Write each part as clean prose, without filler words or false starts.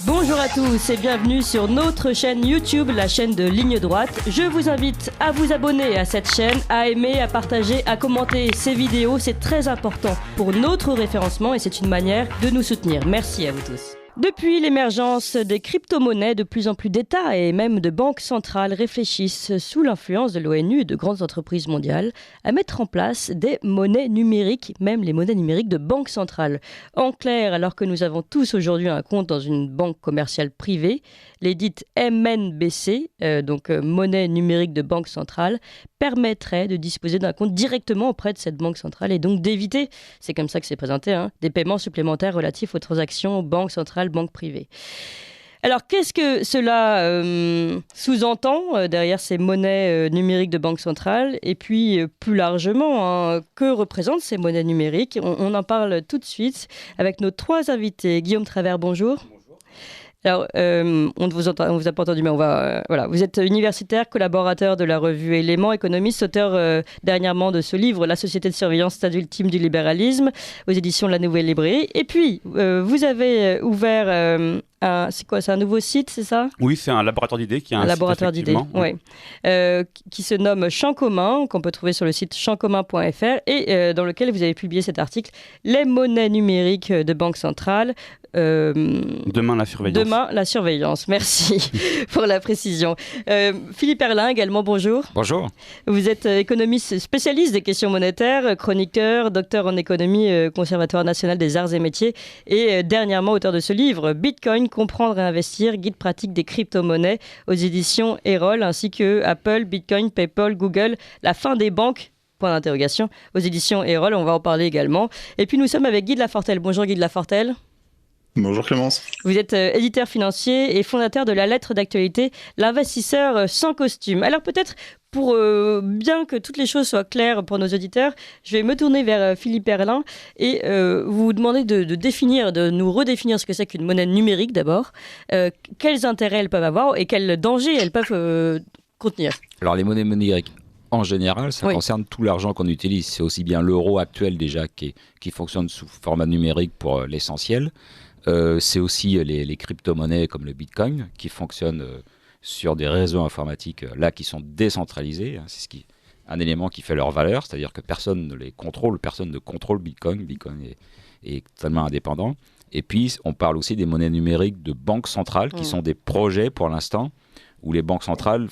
Bonjour à tous et bienvenue sur notre chaîne YouTube, la chaîne de Ligne Droite. Je vous invite à vous abonner à cette chaîne, à aimer, à partager, à commenter ces vidéos. C'est très important pour notre référencement et c'est une manière de nous soutenir. Merci à vous tous. Depuis l'émergence des crypto-monnaies, de plus en plus d'États et même de banques centrales réfléchissent, sous l'influence de l'ONU et de grandes entreprises mondiales, à mettre en place des monnaies numériques, même les monnaies numériques de banques centrales. En clair, alors que nous avons tous aujourd'hui un compte dans une banque commerciale privée, les dites MNBC, donc monnaie numérique de banque centrale, permettraient de disposer d'un compte directement auprès de cette banque centrale et donc d'éviter, c'est comme ça que c'est présenté, des paiements supplémentaires relatifs aux transactions banque centrale, banque privée. Alors, qu'est-ce que cela sous-entend derrière ces monnaies numériques de banque centrale? Et puis, plus largement, que représentent ces monnaies numériques? On en parle tout de suite avec nos trois invités. Guillaume Travers, bonjour. Alors, on ne vous a pas entendu, mais voilà. Vous êtes universitaire, collaborateur de la revue Éléments, économiste, auteur dernièrement de ce livre, La société de surveillance, stade ultime du libéralisme, aux éditions de la Nouvelle Librairie. Et puis, vous avez ouvert c'est un nouveau site, c'est ça? Oui, c'est un laboratoire d'idées qui a un laboratoire d'idées, oui. Qui se nomme Champ commun, qu'on peut trouver sur le site champcommun.fr et dans lequel vous avez publié cet article, Les monnaies numériques de banque centrale. Demain la surveillance. Demain la surveillance, merci pour la précision. Philippe Erlin également, bonjour. Bonjour. Vous êtes économiste spécialiste des questions monétaires, chroniqueur, docteur en économie, Conservatoire national des arts et métiers et dernièrement auteur de ce livre, Bitcoin, comprendre et investir, guide pratique des crypto-monnaies aux éditions Erol, ainsi que Apple, Bitcoin, PayPal, Google, la fin des banques, point d'interrogation, aux éditions Erol, on va en parler également. Et puis nous sommes avec Guy de Lafortelle. Bonjour Guy de Lafortelle. Bonjour Clémence. Vous êtes éditeur financier et fondateur de la lettre d'actualité L'investisseur sans costume. Alors peut-être pour bien que toutes les choses soient claires pour nos auditeurs, je vais me tourner vers Philippe Erlin et vous demander de nous redéfinir ce que c'est qu'une monnaie numérique d'abord, quels intérêts elles peuvent avoir et quels dangers elles peuvent contenir. Alors les monnaies numériques, en général, ça concerne tout l'argent qu'on utilise. C'est aussi bien l'euro actuel déjà qui fonctionne sous format numérique pour l'essentiel. C'est aussi les crypto-monnaies comme le Bitcoin qui fonctionnent sur des réseaux informatiques là qui sont décentralisés. C'est un élément qui fait leur valeur, c'est-à-dire que personne ne les contrôle, personne ne contrôle Bitcoin. Bitcoin est totalement indépendant. Et puis, on parle aussi des monnaies numériques de banques centrales qui sont des projets pour l'instant où les banques centrales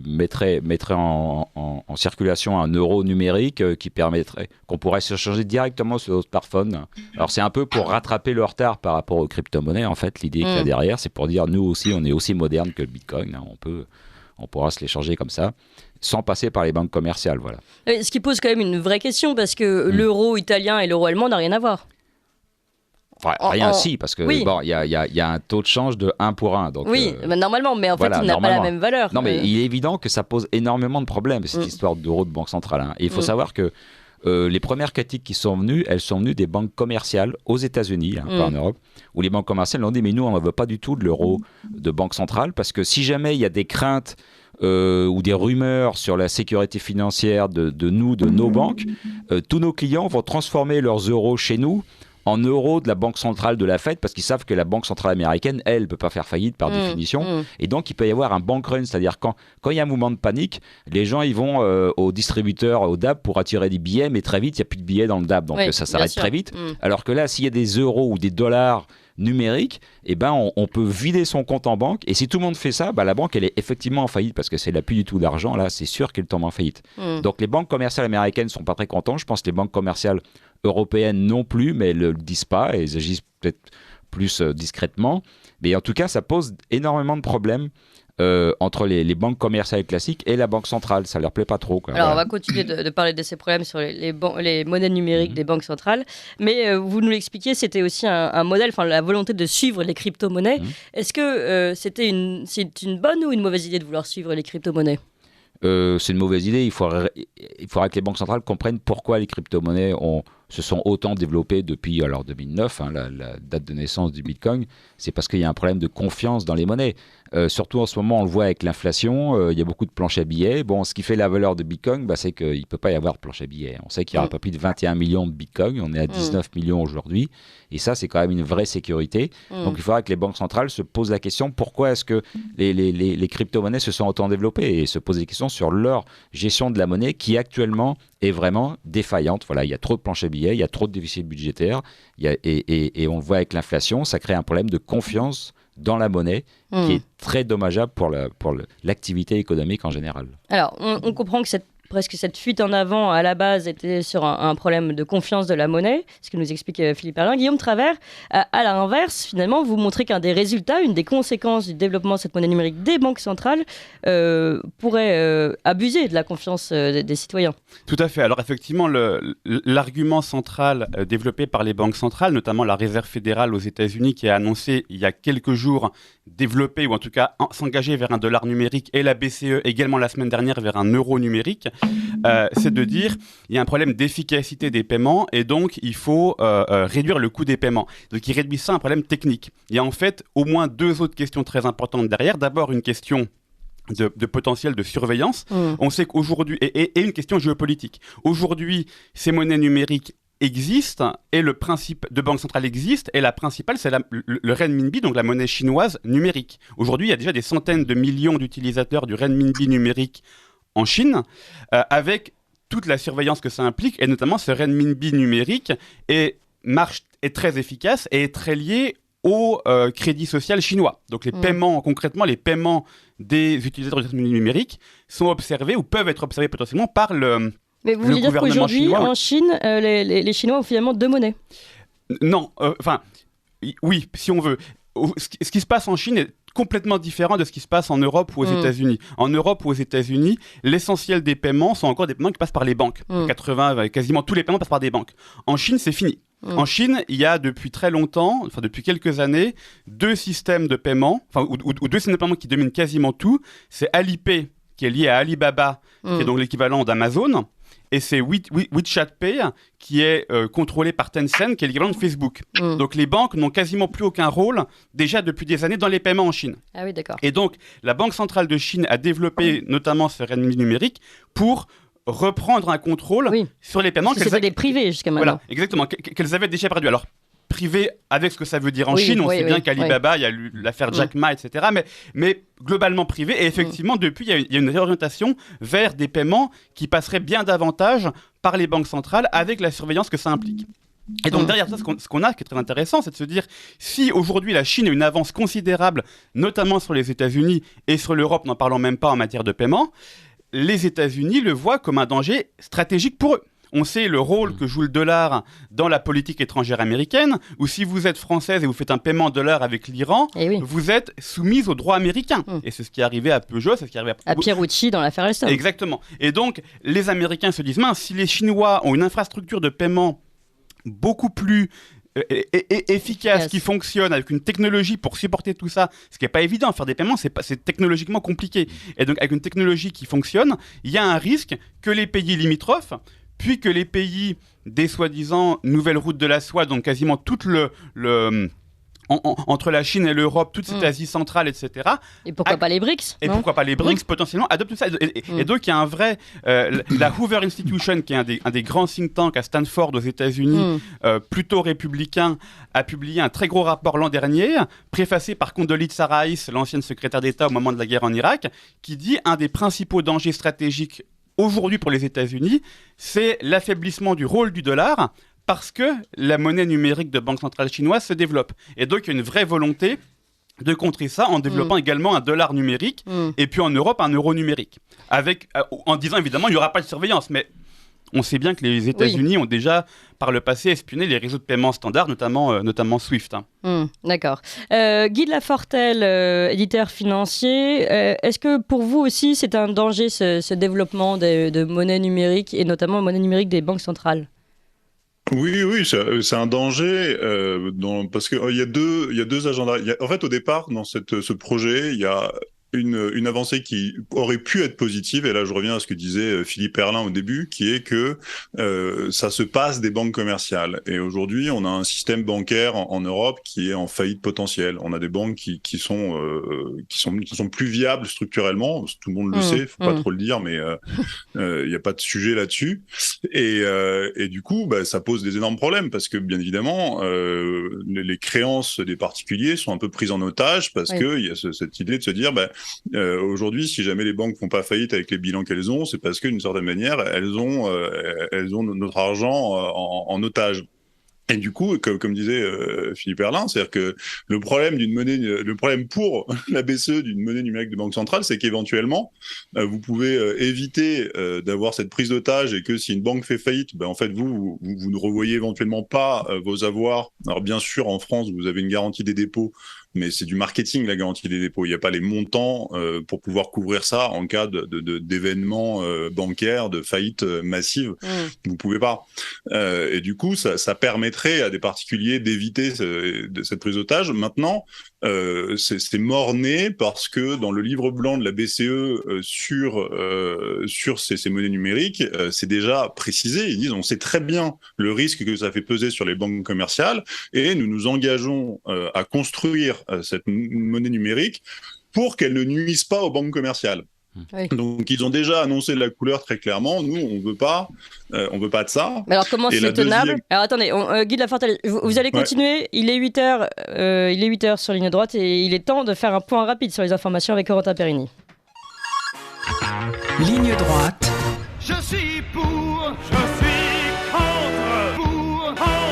mettraient en circulation un euro numérique qui permettrait qu'on pourrait se changer directement sur notre smartphone. Alors c'est un peu pour rattraper le retard par rapport aux crypto-monnaies. En fait, l'idée qu'il y a derrière, c'est pour dire nous aussi, on est aussi moderne que le Bitcoin. On pourra se les changer comme ça, sans passer par les banques commerciales. Voilà. Ce qui pose quand même une vraie question, parce que l'euro italien et l'euro allemand n'ont rien à voir. Enfin, rien si, parce que il y a un taux de change de 1 pour 1. Donc, normalement, mais en fait, il n'a pas la même valeur. Non, mais il est évident que ça pose énormément de problèmes, cette histoire d'euro de banque centrale. Et il faut savoir que les premières critiques qui sont venues, elles sont venues des banques commerciales aux États-Unis, pas en Europe, où les banques commerciales ont dit mais nous, on ne veut pas du tout de l'euro de banque centrale, parce que si jamais il y a des craintes ou des rumeurs sur la sécurité financière de nos banques, tous nos clients vont transformer leurs euros chez nous en euros de la banque centrale de la Fed, parce qu'ils savent que la banque centrale américaine, elle, ne peut pas faire faillite par définition. Et donc, il peut y avoir un bank run, c'est-à-dire quand il y a un mouvement de panique, les gens ils vont au distributeur, au DAB, pour attirer des billets, mais très vite, il n'y a plus de billets dans le DAB. Donc, ça s'arrête très vite. Alors que là, s'il y a des euros ou des dollars numériques, on peut vider son compte en banque. Et si tout le monde fait ça, la banque, elle est effectivement en faillite, parce que c'est là plus du tout d'argent. Là, c'est sûr qu'elle tombe en faillite. Donc, les banques commerciales américaines ne sont pas très contentes. Je pense que les banques commerciales européennes non plus, mais elles ne le disent pas et elles agissent peut-être plus discrètement. Mais en tout cas, ça pose énormément de problèmes entre les banques commerciales classiques et la banque centrale. Ça ne leur plaît pas trop. Alors, on va continuer de parler de ces problèmes sur les monnaies numériques des banques centrales. Mais vous nous l'expliquiez, c'était aussi un modèle, la volonté de suivre les crypto-monnaies. Est-ce que c'est une bonne ou une mauvaise idée de vouloir suivre les crypto-monnaies ? C'est une mauvaise idée. Il faudrait que les banques centrales comprennent pourquoi les crypto-monnaies se sont autant développées depuis 2009, la date de naissance du Bitcoin. C'est parce qu'il y a un problème de confiance dans les monnaies. Surtout en ce moment, on le voit avec l'inflation, il y a beaucoup de planches à billets. Bon, ce qui fait la valeur de Bitcoin, c'est qu'il ne peut pas y avoir de planche à billets. On sait qu'il n'y aura pas plus de 21 millions de Bitcoin, on est à 19 millions aujourd'hui. Et ça, c'est quand même une vraie sécurité. Donc il faudra que les banques centrales se posent la question, pourquoi est-ce que les crypto-monnaies se sont autant développées, et se posent des questions sur leur gestion de la monnaie qui actuellement est vraiment défaillante. Voilà, il y a trop de planches à billets, il y a trop de déficit budgétaire, et on le voit avec l'inflation, ça crée un problème de confiance dans la monnaie qui est très dommageable pour l'activité économique en général. Alors, on comprend que cette fuite en avant, à la base, était sur un problème de confiance de la monnaie, ce que nous explique Philippe Herlin. Guillaume Travers, à l'inverse, finalement, vous montrez qu'un des résultats, une des conséquences du développement de cette monnaie numérique des banques centrales pourrait abuser de la confiance des citoyens. Tout à fait. Alors effectivement, l'argument central développé par les banques centrales, notamment la Réserve fédérale aux États-Unis, qui a annoncé il y a quelques jours développer, ou en tout cas s'engager vers un dollar numérique, et la BCE également la semaine dernière vers un euro numérique, c'est de dire il y a un problème d'efficacité des paiements et donc il faut réduire le coût des paiements. Donc ils réduisent ça à un problème technique. Il y a en fait au moins deux autres questions très importantes derrière. D'abord une question de potentiel de surveillance. On sait qu'aujourd'hui, et une question géopolitique. Aujourd'hui, ces monnaies numériques existent et le principe de banque centrale existe, et la principale c'est le renminbi, donc la monnaie chinoise numérique. Aujourd'hui il y a déjà des centaines de millions d'utilisateurs du renminbi numérique en Chine, avec toute la surveillance que ça implique, et notamment ce renminbi numérique est très efficace et est très lié au crédit social chinois. Donc les paiements, concrètement les paiements des utilisateurs du renminbi numérique sont observés ou peuvent être observés potentiellement par Mais vous voulez dire qu'aujourd'hui, en Chine, les Chinois ont finalement deux monnaies ? Non, oui, si on veut. Ce qui se passe en Chine est complètement différent de ce qui se passe en Europe ou aux États-Unis. En Europe ou aux États-Unis, l'essentiel des paiements sont encore des paiements qui passent par les banques. 80, quasiment tous les paiements passent par des banques. En Chine, c'est fini. En Chine, il y a depuis très longtemps, depuis quelques années, deux systèmes de paiement, ou deux systèmes de paiement qui dominent quasiment tout. C'est Alipay, qui est lié à Alibaba, qui est donc l'équivalent d'Amazon. Et c'est WeChat Pay qui est contrôlé par Tencent, qui est l'équivalent de Facebook. Donc les banques n'ont quasiment plus aucun rôle, déjà depuis des années, dans les paiements en Chine. Ah oui, d'accord. Et donc la Banque centrale de Chine a développé notamment ce renminbi numérique pour reprendre un contrôle sur les paiements. C'était des privés jusqu'à maintenant. Voilà, exactement, qu'elles avaient déjà perdu. Alors, privé avec ce que ça veut dire en Chine, on sait bien qu'Alibaba, il y a l'affaire Jack Ma, etc. Mais globalement privé, et effectivement, depuis, il y a une réorientation vers des paiements qui passeraient bien davantage par les banques centrales avec la surveillance que ça implique. Et donc derrière ça, ce qu'on a, qui est très intéressant, c'est de se dire, si aujourd'hui la Chine a une avance considérable, notamment sur les États-Unis et sur l'Europe, n'en parlons même pas en matière de paiement, les États-Unis le voient comme un danger stratégique pour eux. On sait le rôle que joue le dollar dans la politique étrangère américaine, où si vous êtes française et vous faites un paiement en dollars avec l'Iran, vous êtes soumise au droit américain. Et c'est ce qui est arrivé à Peugeot, c'est ce qui est arrivé à Pierucci dans l'affaire Alstom. Exactement. Et donc, les Américains se disent, mince, si les Chinois ont une infrastructure de paiement beaucoup plus efficace, qui fonctionne, avec une technologie pour supporter tout ça, ce qui n'est pas évident, faire des paiements, c'est technologiquement compliqué. Et donc, avec une technologie qui fonctionne, il y a un risque que les pays limitrophes, puis que les pays des soi-disant nouvelles routes de la soie, donc quasiment toute entre la Chine et l'Europe, toute cette Asie centrale, etc. Et pourquoi pas les BRICS ? Et pourquoi pas les BRICS, potentiellement, adoptent ça. Et donc, il y a un vrai... la Hoover Institution, qui est un des grands think tanks à Stanford, aux États-Unis, plutôt républicain, a publié un très gros rapport l'an dernier, préfacé par Condoleezza Rice, l'ancienne secrétaire d'État au moment de la guerre en Irak, qui dit un des principaux dangers stratégiques aujourd'hui pour les États-Unis, c'est l'affaiblissement du rôle du dollar parce que la monnaie numérique de banque centrale chinoise se développe. Et donc, il y a une vraie volonté de contrer ça en développant également un dollar numérique et puis en Europe, un euro numérique. En disant, évidemment, il n'y aura pas de surveillance, mais on sait bien que les États-Unis ont déjà, par le passé, espionné les réseaux de paiement standards, notamment Swift. D'accord. Guy de Lafortelle, éditeur financier, est-ce que pour vous aussi, c'est un danger, ce développement de monnaie numérique, et notamment monnaie numérique des banques centrales ? Oui, c'est un danger parce qu'il y a deux agendas. En fait, au départ, dans ce projet, il y a une avancée qui aurait pu être positive, et là je reviens à ce que disait Philippe Erlin au début, qui est que ça se passe des banques commerciales. Et aujourd'hui, on a un système bancaire en Europe qui est en faillite potentielle. On a des banques qui sont plus viables structurellement. Tout le monde le sait, faut pas trop le dire, mais il n'y a pas de sujet là-dessus. Et du coup, ça pose des énormes problèmes parce que bien évidemment, les créances des particuliers sont un peu prises en otage parce que il y a cette idée de se dire aujourd'hui, si jamais les banques font pas faillite avec les bilans qu'elles ont, c'est parce que d'une certaine manière, elles ont notre argent en otage. Et du coup, comme disait Philippe Erlin, c'est-à-dire que le problème pour la BCE d'une monnaie numérique de banque centrale, c'est qu'éventuellement, vous pouvez éviter d'avoir cette prise d'otage et que si une banque fait faillite, en fait, vous ne revoyez éventuellement pas vos avoirs. Alors bien sûr, en France, vous avez une garantie des dépôts, mais c'est du marketing, la garantie des dépôts. Il n'y a pas les montants pour pouvoir couvrir ça en cas d'événements bancaires, de faillite massive. Vous pouvez pas. Et du coup, ça permettrait à des particuliers d'éviter cette prise d'otage. Maintenant, c'est mort-né parce que dans le livre blanc de la BCE sur ces monnaies numériques, c'est déjà précisé. Ils disent on sait très bien le risque que ça fait peser sur les banques commerciales et nous nous engageons à construire cette monnaie numérique pour qu'elle ne nuise pas aux banques commerciales. Oui. Donc ils ont déjà annoncé la couleur très clairement. Nous, on veut pas de ça. Mais alors comment c'est tenable ? Alors attendez, Guy de Lafortelle, vous allez continuer. Ouais. Il est 8h sur Ligne Droite et il est temps de faire un point rapide sur les informations avec Corentin Perini. Ligne Droite. Je suis pour, je suis contre, pour, contre.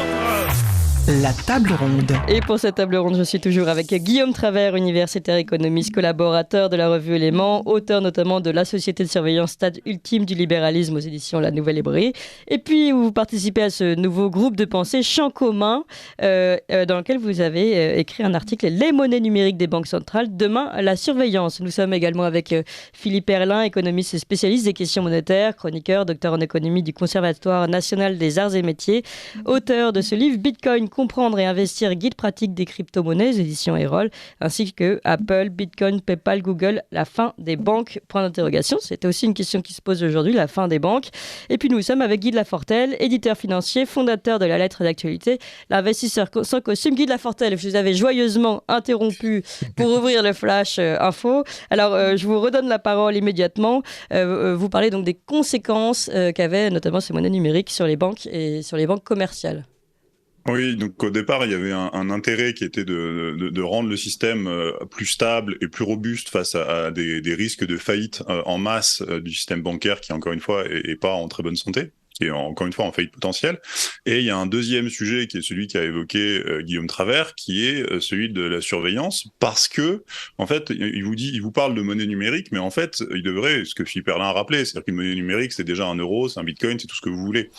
La table ronde. Et pour cette table ronde, je suis toujours avec Guillaume Travers, universitaire économiste, collaborateur de la revue Éléments, auteur notamment de La société de surveillance, stade ultime du libéralisme aux éditions La Nouvelle Hébraïe. Et puis, vous participez à ce nouveau groupe de pensée Champ commun, dans lequel vous avez écrit un article « Les monnaies numériques des banques centrales, demain la surveillance ». Nous sommes également avec Philippe Erlin, économiste et spécialiste des questions monétaires, chroniqueur, docteur en économie du Conservatoire national des arts et métiers, auteur de ce livre « Bitcoin, comprendre et investir, guide pratique des crypto-monnaies, éditions Erol, ainsi que Apple, Bitcoin, PayPal, Google, la fin des banques, point d'interrogation. C'était aussi une question qui se pose aujourd'hui, la fin des banques. Et puis nous sommes avec Guy de Lafortelle, éditeur financier, fondateur de la lettre d'actualité, l'investisseur sans costume. Guy de Lafortelle, je vous avais joyeusement interrompu pour ouvrir le flash info. Alors je vous redonne la parole immédiatement. Vous parlez donc des conséquences qu'avaient notamment ces monnaies numériques sur les banques et sur les banques commerciales. Oui, donc au départ, il y avait un intérêt qui était de rendre le système plus stable et plus robuste face à des risques de faillite en masse du système bancaire qui, encore une fois, est pas en très bonne santé. Qui est encore une fois en faillite potentielle. Et il y a un deuxième sujet qui est celui qu'a évoqué Guillaume Travers, qui est celui de la surveillance, parce que en fait, il vous parle de monnaie numérique, mais en fait, il devrait, ce que Philippe Erlin a rappelé, c'est-à-dire qu'une monnaie numérique, c'est déjà un euro, c'est un bitcoin, c'est tout ce que vous voulez.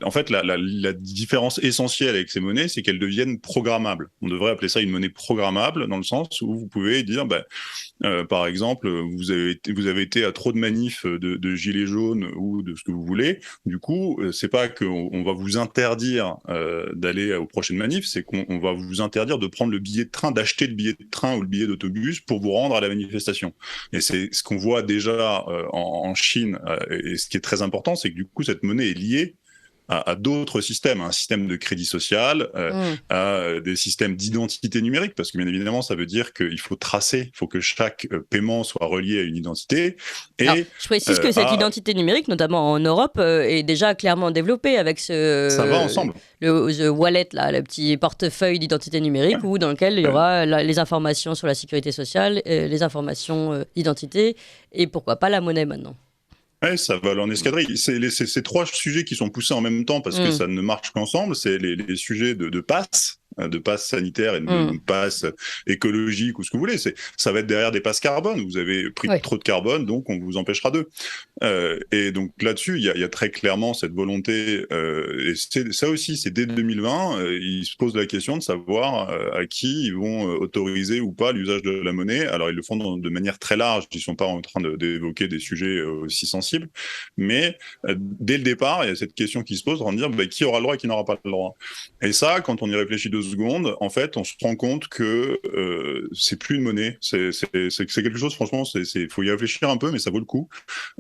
En fait, la différence essentielle avec ces monnaies, c'est qu'elles deviennent programmables. On devrait appeler ça une monnaie programmable, dans le sens où vous pouvez dire, par exemple, vous avez été à trop de manifs de gilets jaunes ou de ce que vous voulez. Du coup, c'est pas qu'on va vous interdire d'aller aux prochaines manifs, c'est qu'on va vous interdire de prendre le billet de train, d'acheter le billet de train ou le billet d'autobus pour vous rendre à la manifestation. Et c'est ce qu'on voit déjà en Chine. Et ce qui est très important, c'est que du coup, cette monnaie est liée à d'autres systèmes, un système de crédit social, à des systèmes d'identité numérique, parce que bien évidemment, ça veut dire qu'il faut tracer, il faut que chaque paiement soit relié à une identité. Et, alors, je précise que cette identité numérique, notamment en Europe, est déjà clairement développée avec ça va ensemble. The Wallet, là, le petit portefeuille d'identité numérique, où dans lequel il y aura les informations sur la sécurité sociale, les informations d'identité, et pourquoi pas la monnaie maintenant. Ouais, ça va aller en escadrille. C'est trois sujets qui sont poussés en même temps parce que ça ne marche qu'ensemble. C'est les sujets de passe sanitaire et de passe écologique ou ce que vous voulez. Ça va être derrière des passes carbone. Vous avez pris trop de carbone, donc on vous empêchera d'eux. Et donc là-dessus, il y a très clairement cette volonté. Et ça aussi, c'est dès 2020. Ils se posent la question de savoir à qui ils vont autoriser ou pas l'usage de la monnaie. Alors ils le font de manière très large. Ils sont pas en train d'évoquer des sujets aussi sensibles. Mais dès le départ, il y a cette question qui se pose de dire qui aura le droit et qui n'aura pas le droit. Et ça, quand on y réfléchit 2 2 secondes, en fait, on se rend compte que c'est plus une monnaie. C'est quelque chose, franchement, faut y réfléchir un peu, mais ça vaut le coup.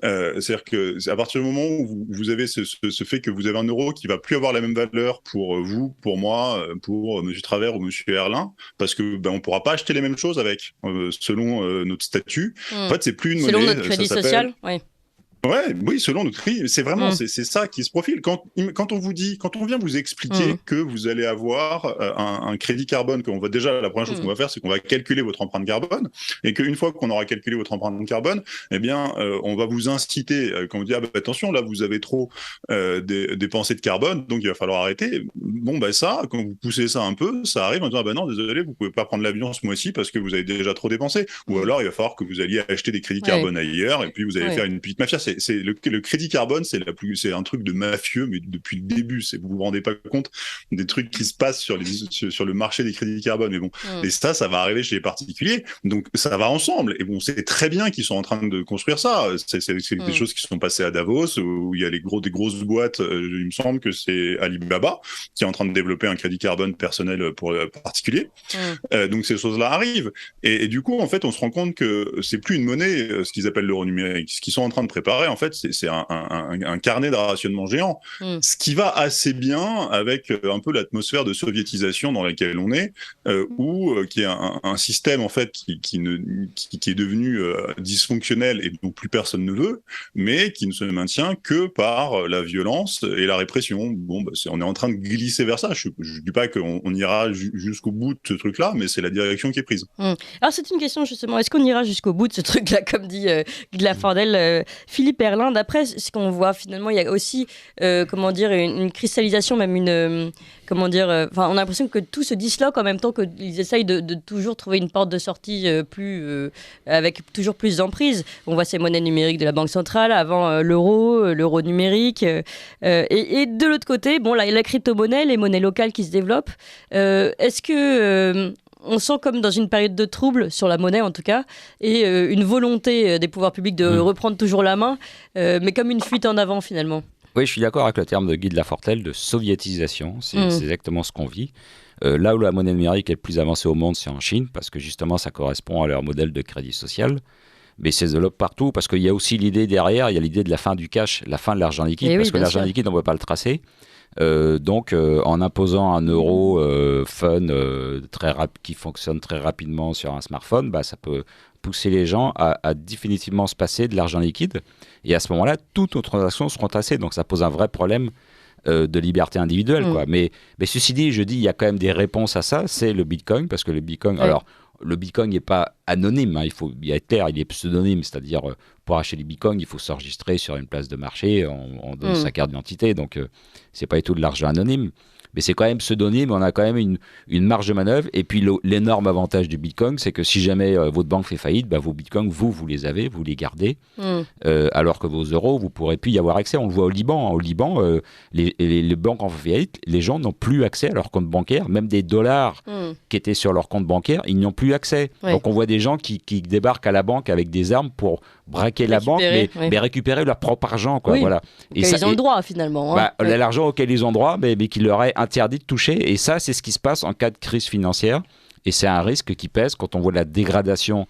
C'est-à-dire que à partir du moment où vous avez ce fait que vous avez un euro qui va plus avoir la même valeur pour vous, pour moi, pour Monsieur Travers ou Monsieur Erlin, parce que on pourra pas acheter les mêmes choses avec, selon notre statut. En fait, c'est plus une monnaie. Selon notre crédit social, oui. Ouais, oui, selon notre prix, c'est vraiment c'est ça qui se profile. Quand on vient vous expliquer que vous allez avoir un crédit carbone, qu'on va déjà la première chose qu'on va faire, c'est qu'on va calculer votre empreinte carbone, et qu'une fois qu'on aura calculé votre empreinte carbone, eh bien, on va vous inciter quand on dit attention, là vous avez trop des pensées de carbone, donc il va falloir arrêter. Bon ça, quand vous poussez ça un peu, ça arrive en disant non, désolé, vous pouvez pas prendre l'avion ce mois-ci parce que vous avez déjà trop dépensé, ou alors il va falloir que vous alliez acheter des crédits carbone ailleurs, et puis vous allez faire une petite mafia. Le crédit carbone, c'est un truc de mafieux, mais depuis le début, vous vous rendez pas compte des trucs qui se passent sur le marché des crédits carbone. Mais bon, et ça va arriver chez les particuliers, donc ça va ensemble. Et bon, c'est très bien qu'ils sont en train de construire ça. C'est des choses qui sont passées à Davos, où il y a des grosses boîtes. Il me semble que c'est Alibaba qui est en train de développer un crédit carbone personnel pour les particuliers. Donc ces choses-là arrivent. Et du coup, en fait, on se rend compte que c'est plus une monnaie, ce qu'ils appellent l'euro numérique. Ce qu'ils sont en train de préparer, en fait, c'est un carnet de rationnement géant, ce qui va assez bien avec un peu l'atmosphère de soviétisation dans laquelle on est, qui est un système en fait qui est devenu dysfonctionnel et dont plus personne ne veut, mais qui ne se maintient que par la violence et la répression. Bon, on est en train de glisser vers ça. Je dis pas qu'on ira jusqu'au bout de ce truc-là, mais c'est la direction qui est prise. Alors c'est une question justement, est-ce qu'on ira jusqu'au bout de ce truc-là, comme dit Guy de Lafordel, Philippe Erlin? D'après ce qu'on voit, finalement, il y a aussi, une cristallisation, même on a l'impression que tout se disloque en même temps qu'ils essayent de toujours trouver une porte de sortie avec toujours plus d'emprise. On voit ces monnaies numériques de la Banque centrale, avant l'euro numérique. Et de l'autre côté, la crypto-monnaie, les monnaies locales qui se développent. Est-ce que... on sent comme dans une période de trouble, sur la monnaie en tout cas, et une volonté des pouvoirs publics de reprendre toujours la main, mais comme une fuite en avant finalement. Oui, je suis d'accord avec le terme de Guy de Lafordel de soviétisation, c'est exactement ce qu'on vit. Là où la monnaie numérique est le plus avancée au monde, c'est en Chine, parce que justement ça correspond à leur modèle de crédit social. Mais ça se développe partout, parce qu'il y a aussi l'idée derrière, il y a l'idée de la fin du cash, la fin de l'argent liquide, parce que l'argent liquide, on ne peut pas le tracer. Donc, en imposant un euro qui fonctionne très rapidement sur un smartphone, ça peut pousser les gens à définitivement se passer de l'argent liquide. Et à ce moment-là, toutes nos transactions seront tassées. Donc, ça pose un vrai problème de liberté individuelle. Quoi. Mais ceci dit, il y a quand même des réponses à ça. C'est le Bitcoin, parce que le Bitcoin... Oui. Alors, le Bitcoin n'est pas anonyme, il faut y être clair, il est pseudonyme, c'est-à-dire pour acheter du Bitcoin, il faut s'enregistrer sur une place de marché, on donne sa carte d'identité, donc c'est pas du tout de l'argent anonyme. Mais c'est quand même pseudonyme, on a quand même une marge de manœuvre. Et puis l'énorme avantage du Bitcoin, c'est que si jamais votre banque fait faillite, vos Bitcoins, vous les avez, vous les gardez. Alors que vos euros, vous ne pourrez plus y avoir accès. On le voit au Liban. Au Liban, les banques en faillite, les gens n'ont plus accès à leur compte bancaire. Même des dollars qui étaient sur leur compte bancaire, ils n'y ont plus accès. Ouais. Donc on voit des gens qui débarquent à la banque avec des armes pour braquer la banque, mais récupérer leur propre argent. Quoi, voilà. Et ça, ils ont le droit finalement. L'argent auquel ils ont droit, mais qui leur est interdit de toucher. Et ça, c'est ce qui se passe en cas de crise financière. Et c'est un risque qui pèse quand on voit la dégradation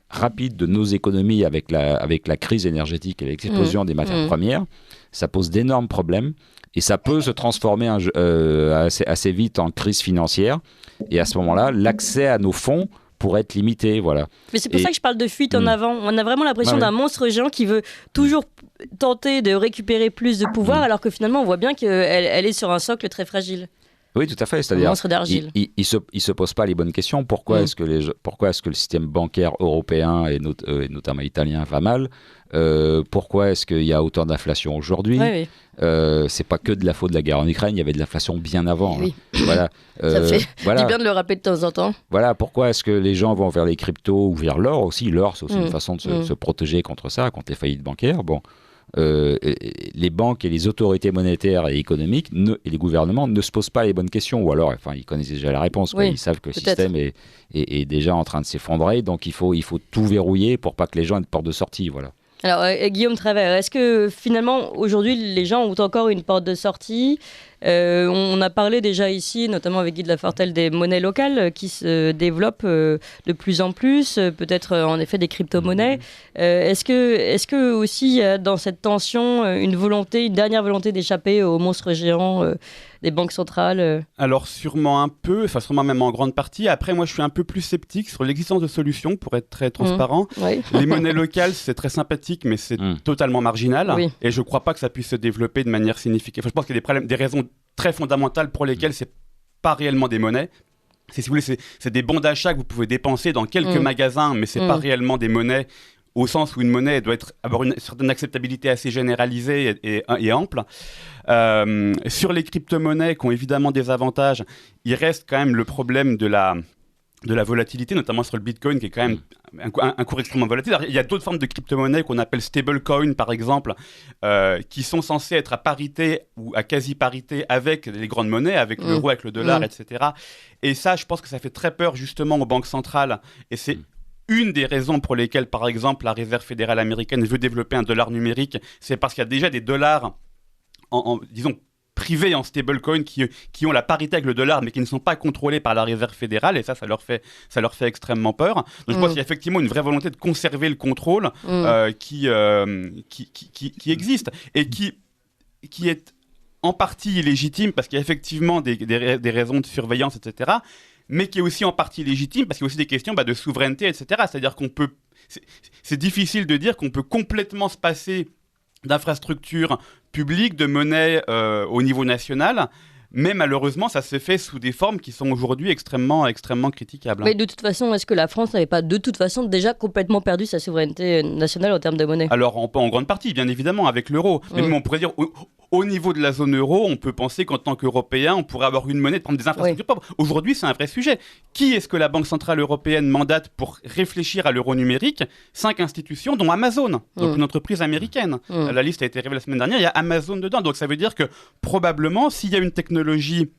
rapide de nos économies avec la crise énergétique et l'explosion des matières premières. Ça pose d'énormes problèmes. Et ça peut se transformer assez vite en crise financière. Et à ce moment-là, l'accès à nos fonds pourrait être limité, voilà. Mais c'est pour ça que je parle de fuite en avant. On a vraiment l'impression d'un monstre géant qui veut toujours tenter de récupérer plus de pouvoir, alors que finalement, on voit bien qu'elle est sur un socle très fragile. Oui, tout à fait. C'est-à-dire, monstre d'argile. Il se pose pas les bonnes questions. Pourquoi est-ce que le système bancaire européen et notamment italien va mal? Pourquoi est-ce qu'il y a autant d'inflation aujourd'hui? C'est pas que de la faute de la guerre en Ukraine, il y avait de l'inflation bien avant. Oui. Voilà. Ça fait du bien de le rappeler de temps en temps. Voilà, pourquoi est-ce que les gens vont vers les cryptos ou vers l'or aussi? L'or, c'est aussi une façon de se protéger contre ça, contre les faillites bancaires. Bon. Les banques et les autorités monétaires et économiques et les gouvernements ne se posent pas les bonnes questions, ou alors ils connaissent déjà la réponse, ils savent que le système est déjà en train de s'effondrer, donc il faut tout verrouiller pour pas que les gens aient de porte de sortie, voilà. Alors Guillaume Travers, est-ce que finalement aujourd'hui les gens ont encore une porte de sortie? On a parlé déjà ici, notamment avec Guy de Lafortelle, des monnaies locales qui se développent de plus en plus, peut-être en effet des crypto-monnaies. Est-ce que aussi dans cette tension, une dernière volonté d'échapper aux monstres géants des banques centrales Alors sûrement un peu, enfin sûrement même en grande partie. Après, moi je suis un peu plus sceptique sur l'existence de solutions, pour être très transparent. Oui. Les monnaies locales, c'est très sympathique, mais c'est totalement marginal. Oui. Et je ne crois pas que ça puisse se développer de manière significative. Enfin, je pense qu'il y a des raisons très fondamentales pour lesquelles c'est pas réellement des monnaies. Si vous voulez, c'est des bons d'achat que vous pouvez dépenser dans quelques magasins, mais c'est pas réellement des monnaies, au sens où une monnaie doit avoir une certaine acceptabilité assez généralisée et ample. Sur les crypto-monnaies qui ont évidemment des avantages, il reste quand même le problème de la volatilité, notamment sur le Bitcoin, qui est quand même un cours extrêmement volatile. Alors, il y a d'autres formes de crypto-monnaies qu'on appelle stablecoin, par exemple, qui sont censées être à parité ou à quasi-parité avec les grandes monnaies, avec l'euro, avec le dollar, etc. Et ça, je pense que ça fait très peur justement aux banques centrales. Et c'est une des raisons pour lesquelles, par exemple, la Réserve fédérale américaine veut développer un dollar numérique. C'est parce qu'il y a déjà des dollars, disons, privés en stablecoin qui ont la parité avec le dollar, mais qui ne sont pas contrôlés par la Réserve fédérale, et ça leur fait extrêmement peur. Donc je pense qu'il y a effectivement une vraie volonté de conserver le contrôle qui existe, et qui est en partie illégitime, parce qu'il y a effectivement des raisons de surveillance, etc., mais qui est aussi en partie légitime, parce qu'il y a aussi des questions de souveraineté, etc. C'est-à-dire c'est difficile de dire qu'on peut complètement se passer d'infrastructures publiques, de monnaie au niveau national, mais malheureusement, ça se fait sous des formes qui sont aujourd'hui extrêmement critiquables. Mais de toute façon, est-ce que la France n'avait pas de toute façon déjà complètement perdu sa souveraineté nationale en termes de monnaie ? Alors, en grande partie, bien évidemment, avec l'euro. Mais même, on pourrait dire, au niveau de la zone euro, on peut penser qu'en tant qu'Européens, on pourrait avoir une monnaie, de prendre des infrastructures propres. Aujourd'hui, c'est un vrai sujet. Qui est-ce que la Banque Centrale Européenne mandate pour réfléchir à l'euro numérique ? 5 institutions, dont Amazon, donc une entreprise américaine. La liste a été révélée la semaine dernière, il y a Amazon dedans. Donc ça veut dire que probablement, s'il y a une technologie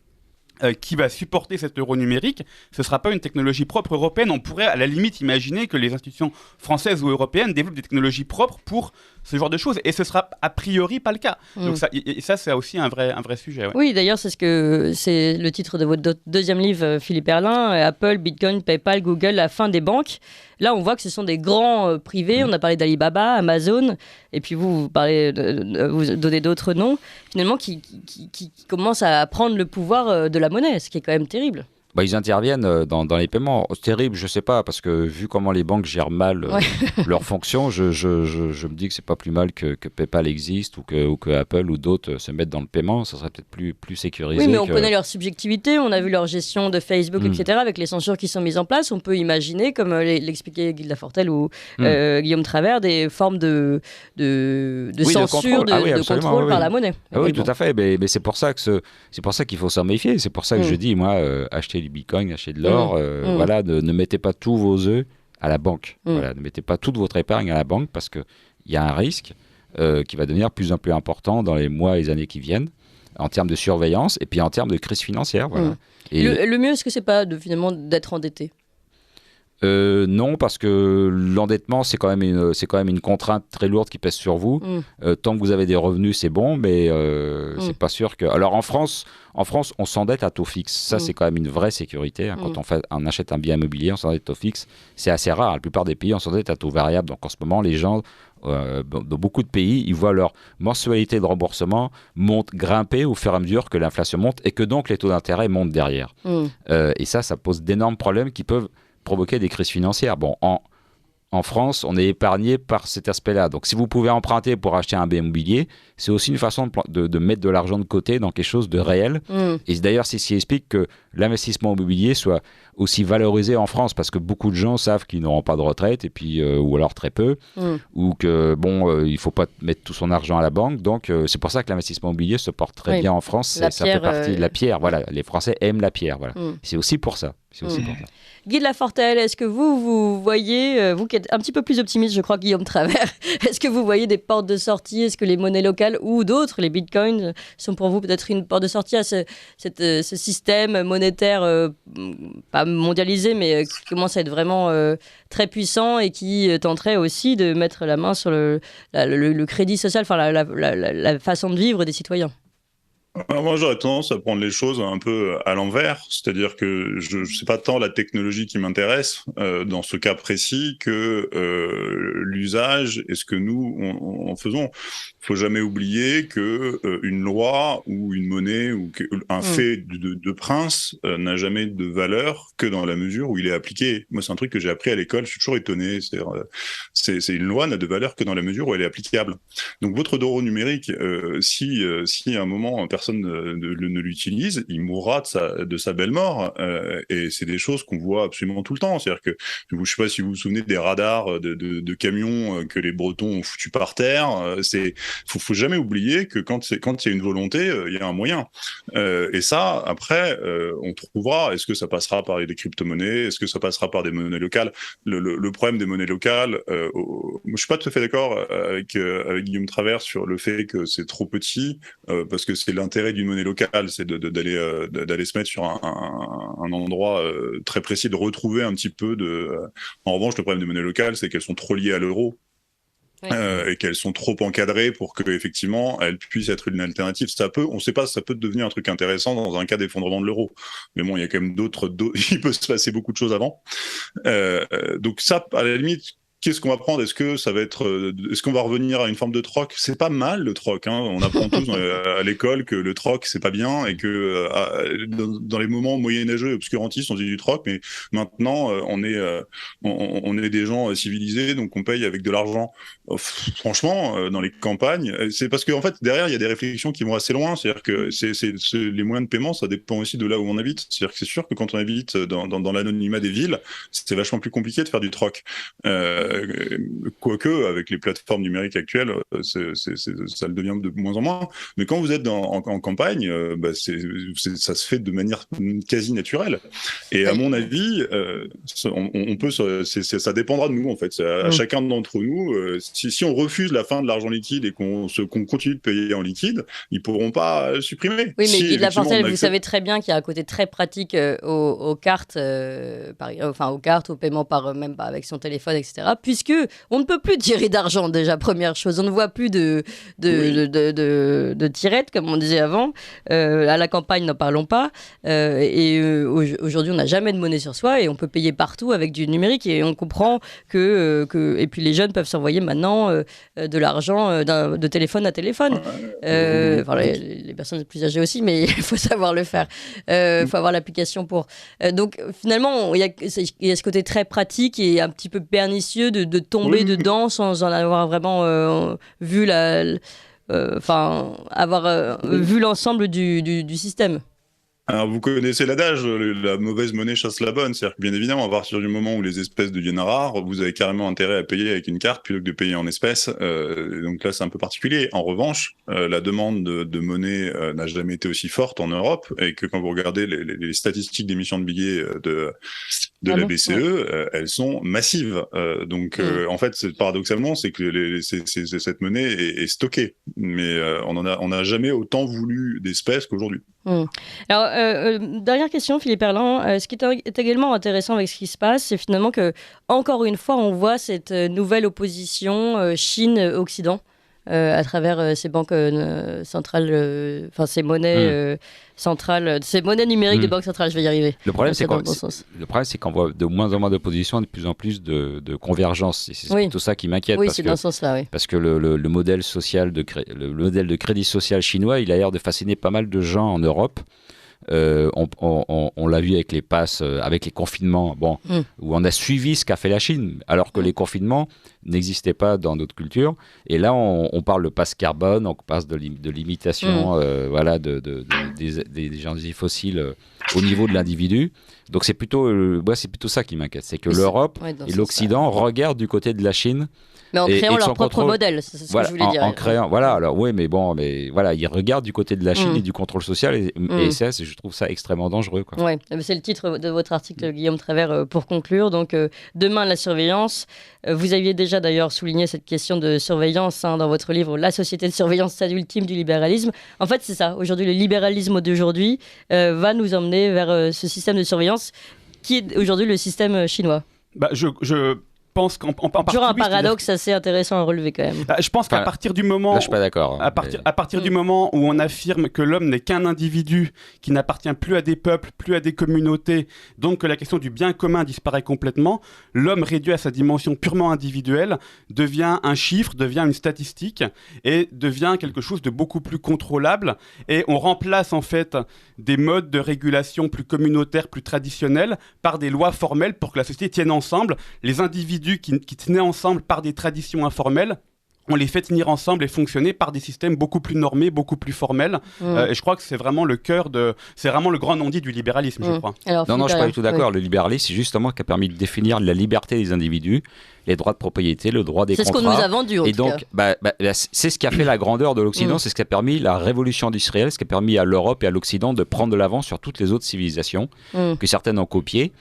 qui va supporter cet euro numérique, ce ne sera pas une technologie propre européenne. On pourrait à la limite imaginer que les institutions françaises ou européennes développent des technologies propres pour ce genre de choses, et ce ne sera a priori pas le cas. Donc ça c'est aussi un vrai sujet. Ouais. Oui, d'ailleurs, c'est le titre de votre deuxième livre, Philippe Erlin, Apple, Bitcoin, PayPal, Google, la fin des banques. Là, on voit que ce sont des grands privés. On a parlé d'Alibaba, Amazon, et puis vous donnez d'autres noms, finalement, qui commencent à prendre le pouvoir de la monnaie, ce qui est quand même terrible. Ils interviennent dans les paiements. C'est terrible, je sais pas, parce que vu comment les banques gèrent mal leurs fonctions, je me dis que c'est pas plus mal que PayPal existe ou que Apple ou d'autres se mettent dans le paiement. Ça serait peut-être plus sécurisé. Oui, mais on connaît leur subjectivité, on a vu leur gestion de Facebook, etc., avec les censures qui sont mises en place. On peut imaginer, comme l'expliquait Guy de Lafortelle ou Guillaume Travers, des formes de censure, de contrôle par la monnaie. Oui, tout à fait. Mais c'est pour ça qu'il faut s'en méfier. C'est pour ça que je dis, moi, acheter du Bitcoin, acheter de l'or, ne mettez pas tous vos œufs à la banque. Ne mettez pas toute votre épargne à la banque, parce qu'il y a un risque qui va devenir de plus en plus important dans les mois et les années qui viennent, en termes de surveillance et puis en termes de crise financière. Et le mieux, est-ce que c'est pas finalement d'être endetté ? Non, parce que l'endettement, c'est quand même une contrainte très lourde qui pèse sur vous. Tant que vous avez des revenus, c'est bon, mais c'est pas sûr que... Alors en France, on s'endette à taux fixe. Ça, c'est quand même une vraie sécurité. Quand on achète un bien immobilier, on s'endette à taux fixe. C'est assez rare. La plupart des pays, on s'endette à taux variable. Donc en ce moment, les gens, dans beaucoup de pays, ils voient leur mensualité de remboursement grimper au fur et à mesure que l'inflation monte, et que donc les taux d'intérêt montent derrière. Et ça pose d'énormes problèmes qui peuvent provoquer des crises financières. Bon, en France, on est épargné par cet aspect-là. Donc, si vous pouvez emprunter pour acheter un bien immobilier, c'est aussi une façon de mettre de l'argent de côté dans quelque chose de réel. Et d'ailleurs, c'est ce qui explique que l'investissement immobilier soit aussi valorisé en France, parce que beaucoup de gens savent qu'ils n'auront pas de retraite, et puis, ou alors très peu, ou que, il ne faut pas mettre tout son argent à la banque. Donc, c'est pour ça que l'investissement immobilier se porte très bien en France. Ça fait partie de la pierre. Voilà, les Français aiment la pierre. Voilà. C'est aussi pour ça. Guy de Lafortelle, est-ce que vous voyez, vous qui êtes un petit peu plus optimiste, je crois, Guillaume Travers, est-ce que vous voyez des portes de sortie ? Est-ce que les monnaies locales ou d'autres, les bitcoins, sont pour vous peut-être une porte de sortie à ce système monétaire, pas mondialisé, mais qui commence à être vraiment très puissant, et qui tenterait aussi de mettre la main sur le crédit social, enfin la façon de vivre des citoyens ? Alors moi, j'aurais tendance à prendre les choses un peu à l'envers, c'est-à-dire que c'est pas tant la technologie qui m'intéresse dans ce cas précis que l'usage et ce que nous en faisons. Faut jamais oublier que une loi ou une monnaie ou un fait de prince n'a jamais de valeur que dans la mesure où il est appliqué. Moi, c'est un truc que j'ai appris à l'école. Je suis toujours étonné. C'est une loi n'a de valeur que dans la mesure où elle est applicable. Donc votre euro numérique, si à un moment personne ne l'utilise, il mourra de sa belle mort. Et c'est des choses qu'on voit absolument tout le temps. C'est-à-dire que je ne sais pas si vous vous souvenez des radars de camions que les Bretons ont foutus par terre. Faut jamais oublier que quand il y a une volonté, il y a un moyen. Et ça, après, on trouvera. Est-ce que ça passera par des crypto-monnaies? Est-ce que ça passera par des monnaies locales? Le problème des monnaies locales, je suis pas tout à fait d'accord avec Guillaume Travers sur le fait que c'est trop petit, parce que c'est l'intérêt d'une monnaie locale, c'est d'aller se mettre sur un endroit très précis, de retrouver un petit peu de. En revanche, le problème des monnaies locales, c'est qu'elles sont trop liées à l'euro. Oui. Et qu'elles sont trop encadrées pour que effectivement elles puissent être une alternative. On ne sait pas, ça peut devenir un truc intéressant dans un cas d'effondrement de l'euro. Mais bon, il y a quand même il peut se passer beaucoup de choses avant. Donc ça, à la limite. Qu'est-ce qu'on va prendre? Est-ce qu'on va revenir à une forme de troc? C'est pas mal le troc, hein. On apprend tous à l'école que le troc c'est pas bien et que dans les moments moyenâgeux et obscurantistes on dit du troc, mais maintenant on est des gens civilisés, donc on paye avec de l'argent. Franchement, dans les campagnes, c'est parce qu'en fait derrière il y a des réflexions qui vont assez loin. C'est-à-dire que les moyens de paiement, ça dépend aussi de là où on habite. C'est-à-dire que c'est sûr que quand on habite dans l'anonymat des villes, c'est vachement plus compliqué de faire du troc. Quoique, avec les plateformes numériques actuelles, ça le devient de moins en moins. Mais quand vous êtes en campagne, ça se fait de manière quasi naturelle. Et à mon avis, on peut, ça dépendra de nous, en fait. À chacun d'entre nous, si on refuse la fin de l'argent liquide et qu'on continue de payer en liquide, ils pourront pas supprimer. Oui, mais Guy de la Fortelle, vous savez très bien qu'il y a un côté très pratique aux cartes, aux cartes, au paiement même avec son téléphone, etc. Puisque on ne peut plus tirer d'argent, déjà, première chose. On ne voit plus de tirettes, comme on disait avant. À la campagne, n'en parlons pas. Aujourd'hui, on n'a jamais de monnaie sur soi et on peut payer partout avec du numérique. Et on comprend et puis les jeunes peuvent s'envoyer maintenant de l'argent de téléphone à téléphone. Les personnes plus âgées aussi, mais il faut savoir le faire. Il faut avoir l'application pour. Donc, finalement, il y a ce côté très pratique et un petit peu pernicieux de tomber dedans sans en avoir vraiment vu vu l'ensemble du système. Alors, vous connaissez l'adage, la mauvaise monnaie chasse la bonne. C'est-à-dire que, bien évidemment, à partir du moment où les espèces deviennent rares, vous avez carrément intérêt à payer avec une carte plutôt que de payer en espèces. Donc là, c'est un peu particulier. En revanche, la demande de monnaie n'a jamais été aussi forte en Europe, et que quand vous regardez les statistiques d'émission de billets de la BCE, elles sont massives. En fait, paradoxalement, c'est que cette monnaie est stockée. Mais on n'a jamais autant voulu d'espèces qu'aujourd'hui. Alors, dernière question, Philippe Erland. Ce qui est également intéressant avec ce qui se passe, c'est finalement que, encore une fois, on voit cette nouvelle opposition Chine-Occident à travers ces banques centrales, ces monnaies centrales, ces monnaies numériques des banques centrales, je vais y arriver. Le problème, c'est qu'on voit de moins en moins d'opposition et de plus en plus de convergence. C'est plutôt ça qui m'inquiète. Oui, c'est dans ce sens-là, oui. Parce que le modèle social le modèle de crédit social chinois, il a l'air de fasciner pas mal de gens en Europe. On l'a vu avec les passes, avec les confinements, où on a suivi ce qu'a fait la Chine, alors que les confinements n'existaient pas dans notre culture. Et là, on parle de passe carbone, on passe de limitation des énergies fossiles au niveau de l'individu. Donc c'est plutôt ça qui m'inquiète, c'est que l'Europe et l'Occident regardent du côté de la Chine. Mais en créant leur propre modèle, c'est ce que je voulais dire. En créant, ils regardent du côté de la Chine et du contrôle social, et ça, je trouve ça extrêmement dangereux. Oui, c'est le titre de votre article, Guillaume Travers, pour conclure. Donc, demain, la surveillance. Vous aviez déjà d'ailleurs souligné cette question de surveillance dans votre livre « La société de surveillance, stade ultime du libéralisme ». En fait, c'est ça. Aujourd'hui, le libéralisme d'aujourd'hui va nous emmener vers ce système de surveillance qui est aujourd'hui le système chinois. pense qu'en partie... Toujours un oui, paradoxe assez intéressant à relever quand même. Je pense qu'à partir du moment... Là, je suis pas d'accord. À partir du moment où on affirme que l'homme n'est qu'un individu qui n'appartient plus à des peuples, plus à des communautés, donc que la question du bien commun disparaît complètement, l'homme réduit à sa dimension purement individuelle devient un chiffre, devient une statistique et devient quelque chose de beaucoup plus contrôlable. Et on remplace en fait des modes de régulation plus communautaires, plus traditionnels par des lois formelles pour que la société tienne ensemble. Les individus qui tenaient ensemble par des traditions informelles, on les fait tenir ensemble et fonctionner par des systèmes beaucoup plus normés, beaucoup plus formels. Et je crois que c'est vraiment le cœur de... C'est vraiment le grand non-dit du libéralisme, je crois. Alors, non, je suis pas du tout d'accord. Oui. Le libéralisme, c'est justement ce qui a permis de définir la liberté des individus, les droits de propriété, le droit des contrats. C'est ce qu'on nous a vendu, en et tout donc, cas. c'est ce qui a fait la grandeur de l'Occident, c'est ce qui a permis la révolution industrielle, ce qui a permis à l'Europe et à l'Occident de prendre de l'avance sur toutes les autres civilisations que certaines ont copiées.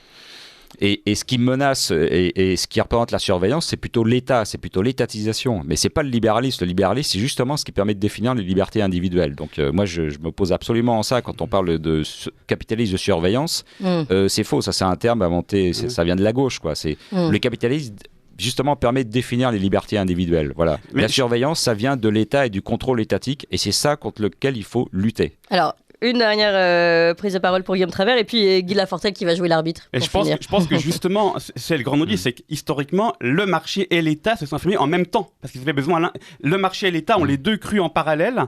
Et ce qui menace et ce qui représente la surveillance, c'est plutôt l'État, c'est plutôt l'étatisation. Mais c'est pas le libéralisme. Le libéralisme, c'est justement ce qui permet de définir les libertés individuelles. Donc moi, je m'oppose absolument à ça quand on parle de capitalisme de surveillance. C'est faux, ça c'est un terme inventé, ça vient de la gauche, quoi. Le capitalisme justement permet de définir les libertés individuelles. Voilà. La surveillance, ça vient de l'État et du contrôle étatique, et c'est ça contre lequel il faut lutter. Alors, une dernière prise de parole pour Guillaume Travers et puis Guy Lafortelle qui va jouer l'arbitre. Et je pense que justement, c'est le grand non-dit, c'est qu'historiquement, le marché et l'État se sont affirmés en même temps. Parce qu'ils avaient besoin, le marché et l'État ont les deux crus en parallèle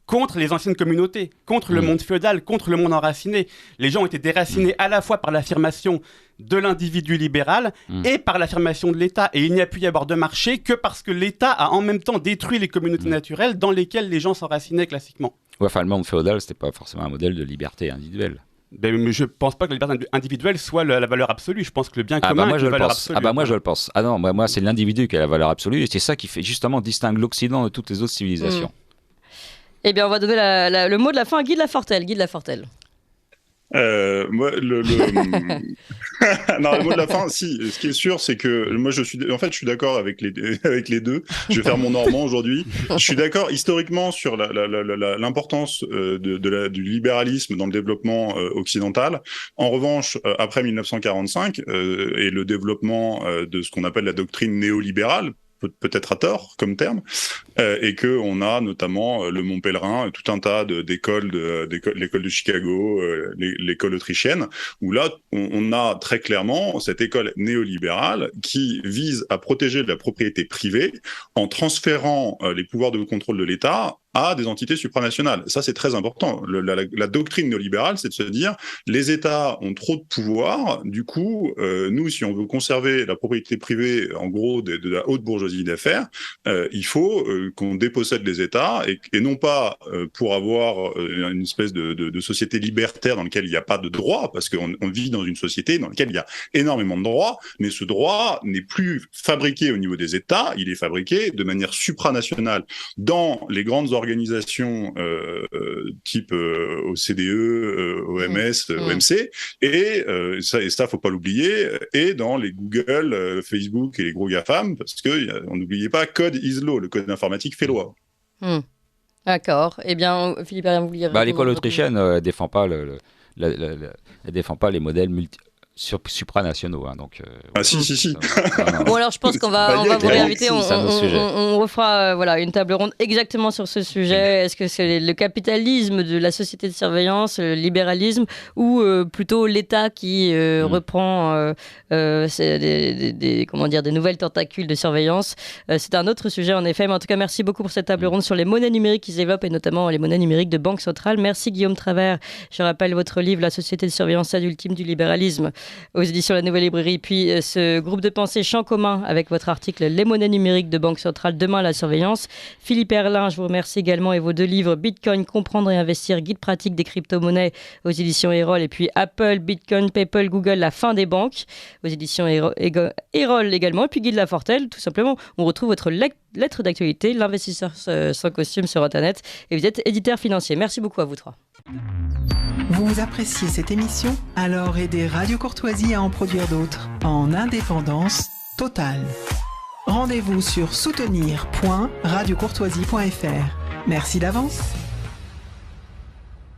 contre les anciennes communautés, contre le monde féodal, contre le monde enraciné. Les gens ont été déracinés à la fois par l'affirmation de l'individu libéral et par l'affirmation de l'État. Et il n'y a pu y avoir de marché que parce que l'État a en même temps détruit les communautés naturelles dans lesquelles les gens s'enracinaient classiquement. Ouais, enfin, le monde féodal, c'était pas forcément un modèle de liberté individuelle. Mais je pense pas que la liberté individuelle soit la valeur absolue. Je pense que le bien commun est la valeur absolue. Moi, je le pense. Ah non, moi, c'est l'individu qui a la valeur absolue. Et c'est ça qui fait justement distingue l'Occident de toutes les autres civilisations. Eh bien, on va donner le mot de la fin à Guy Lafortelle. Guy Lafortelle. Moi, non, le mot de la fin, si. Ce qui est sûr, c'est que moi, je suis d'accord avec les deux. Je vais faire mon normand aujourd'hui. Je suis d'accord historiquement sur l'importance du libéralisme dans le développement occidental. En revanche, après 1945 et le développement de ce qu'on appelle la doctrine néolibérale, peut-être à tort comme terme, et que on a notamment le Mont Pèlerin, tout un tas d'écoles, l'école de Chicago, l'école autrichienne, où là on a très clairement cette école néolibérale qui vise à protéger la propriété privée en transférant les pouvoirs de contrôle de l'État à des entités supranationales. Ça, c'est très important. La doctrine néolibérale, c'est de se dire les États ont trop de pouvoir, du coup, nous, si on veut conserver la propriété privée, en gros, de la haute bourgeoisie d'affaires, il faut qu'on dépossède les États, et non pas pour avoir une espèce de société libertaire dans laquelle il n'y a pas de droit, parce qu'on vit dans une société dans laquelle il y a énormément de droits, mais ce droit n'est plus fabriqué au niveau des États, il est fabriqué de manière supranationale dans les grandes organisations type OCDE, OMS, OMC, et ça faut pas l'oublier, et dans les Google, Facebook et les gros GAFAM, parce que on n'oubliez pas, code is law, le code informatique fait loi. D'accord. Eh bien, Philippe, vous vouliez l'école autrichienne défend pas elle défend pas les modèles supranationaux, donc si. Bon, alors je pense qu'on va vous réinviter, on refera une table ronde exactement sur ce sujet. Est-ce que c'est le capitalisme de la société de surveillance, le libéralisme, ou plutôt l'État qui reprend des nouvelles tentacules de surveillance? C'est un autre sujet en effet, mais en tout cas merci beaucoup pour cette table ronde sur les monnaies numériques qui se développent, et notamment les monnaies numériques de Banque Centrale. Merci Guillaume Travers. Je rappelle votre livre La société de surveillance ultime du libéralisme aux éditions La Nouvelle Librairie, puis ce groupe de pensée Champ commun avec votre article Les monnaies numériques de Banque Centrale, demain la surveillance. Philippe Erlin, je vous remercie également, et vos deux livres Bitcoin, comprendre et investir, guide pratique des crypto-monnaies aux éditions Erol, et puis Apple, Bitcoin, PayPal, Google, la fin des banques aux éditions Erol également, et puis Guy Lafortelle, tout simplement, on retrouve votre lettre d'actualité, l'investisseur sans costume sur Internet, et vous êtes éditeur financier. Merci beaucoup à vous trois. Vous appréciez cette émission? Alors aidez Radio Courtoisie à en produire d'autres en indépendance totale. Rendez-vous sur soutenir.radiocourtoisie.fr. Merci d'avance.